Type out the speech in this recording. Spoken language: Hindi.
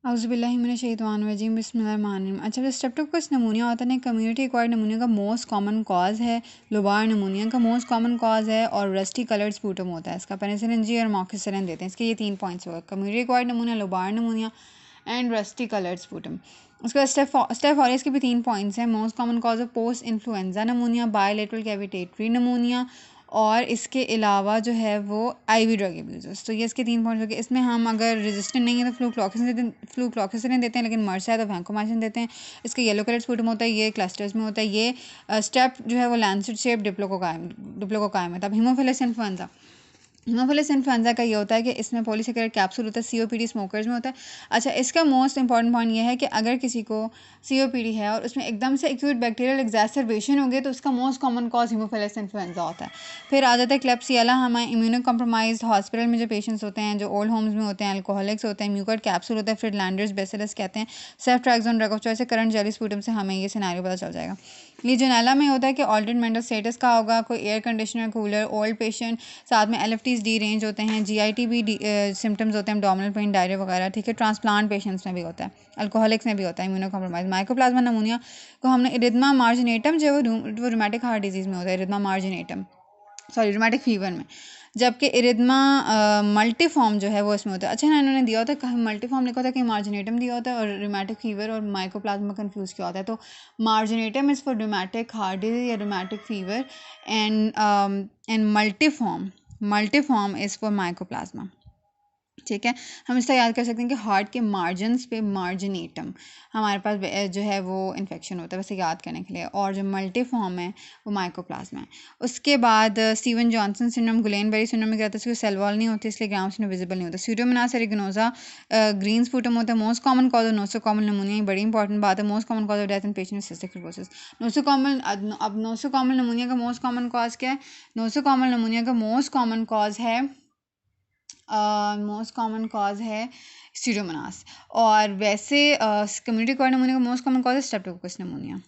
औज़ुबिल्लाहिमिनश्शैतानिर्रजीम बिस्मिल्लाहिर्रहमानिर्रहीम। अच्छा, जो स्ट्रेप्टोकोकस नमूनिया होता है ना, कम्युनिटी एक्वायर्ड नमूनिया का मोस्ट कॉमन कॉज है। लोबार नमूनिया का मोस्ट कॉमन कॉज है और रस्टी कलर्ड स्पूटम होता है। इसका पेनिसिलिन जी और अमोक्सिसिलिन देते हैं। इसके ये 3 पॉइंट्स हो गए, community acquired pneumonia, lobar pneumonia and rusty coloured sputum. उसके बाद स्टेफ ऑरियस के भी 3 पॉइंट्स हैं। Most common cause of post influenza pneumonia, bilateral cavitatory pneumonia और इसके अलावा जो है वो आईवी ड्रग एब्यूज़र्स। तो ये इसके 3 पॉइंट्स हो गए। इसमें हम अगर रेजिस्टेंट नहीं है तो फ्लूक्लोक्सिसिलिन देते हैं, लेकिन मर्सा है तो वैंकोमाइसिन देते हैं। इसका येलो कलर स्पूटम होता है, ये क्लस्टर्स में होता है। ये स्टेप जो है वो लैंसेट शेप डिप्लोकोकायम है। तब हीमोफिलस इन्फ्लुएंजा, हीमोफिलस इन्फ्लुएंजा का ये होता है कि इसमें पॉलीसेकेराइड कैप्सूल होता है, सीओपीडी स्मोकर्स में होता है। अच्छा, इसका मोस्ट इंपॉर्टेंट पॉइंट ये है कि अगर किसी को सीओपीडी है और उसमें एकदम से एक्यूट बैक्टीरियल एग्जैसरबेशन हो गई तो उसका most common cause Haemophilus influenza होता है। फिर आ जाता है क्लेप्सियला। हमारे इम्यूनो कम्प्रोमाइज्ड हॉस्पिटल में जो पेशेंट्स होते हैं, जो ओल्ड होम्स में होते हैं, अल्कोहलिक्स होते हैं, म्यूकर्ड कैप्सूल होता है, फिर लैंडर्स बेसिलस कहते हैं, सेफ्ट्रैक्सोन ड्रग ऑफ चॉइस है, करंट जेली स्पूटम से हमें ये सिनेरियो पता चल जाएगा। लीजेनेला में होता है कि ऑल्टर्ड मेंटल स्टेटस का होगा, कोई air conditioner, cooler, old patient, साथ में एलएफटीज डी रेंज होते हैं, जीआईटी भी सिम्टम्स होते हैं, एब्डोमिनल पेन, डायरिया वगैरह। ठीक है, ट्रांसप्लांट पेशेंट्स में भी होता है, अल्कोहलिक्स में भी होता है, इम्यूनो कॉम्प्रोमाइज। माइकोप्लाज्मा नमूनिया को हमने इरिथमा मार्जिनेटम जो है वो रूमेटिक हार्ट डिजीज़ में होता है, इरिथमा मार्जिनेटम, सॉरी रूमेटिक फीवर में। जबकि इरिथमा मल्टीफॉर्म जो है वो इसमें होता है। अच्छा ना, इन्होंने दिया होता है कहीं मल्टीफॉर्म लिखा होता है, कहीं मार्जिनेटम दिया होता है, और रूमेटिक फीवर और माइकोप्लाज्मा कंफ्यूज किया होता है। तो marginatum is for rheumatic heart disease या rheumatic fever and multiforme is for mycoplasma. ठीक है, हम इसका याद कर सकते हैं कि हार्ट के मार्जिनस पे मार्जिनेटम हमारे पास जो है वो इन्फेक्शन होता है, वैसे याद करने के लिए। और जो मल्टीफॉर्म है वो माइकोप्लाज्मा है। उसके बाद स्टीवन जॉनसन सिंड्रोम, गुलेनबेरी सिंड्रोम में क्या होता है, उसकी सेल वॉल नहीं होती, इसलिए ग्राम सिंड्रोम विजिबल नहीं होता। स्यूडोमोनास एरिगनोसा ग्रीन स्पूटम होता है। Most common cause of nosocomial pneumonia, बड़ी इंपॉर्टेंट बात है। Most common cause of death in patient cystic fibrosis. Nosocomial pneumonia का मोस्ट कॉमन कॉज क्या है? नोसोकॉमल नमूनिया का मोस्ट कॉमन कॉज है स्यूडोमोनास। और वैसे कम्युनिटी एक्वायर्ड नमूनिया का मोस्ट कॉमन कॉज है स्ट्रेप्टोकोकस नमूनिया।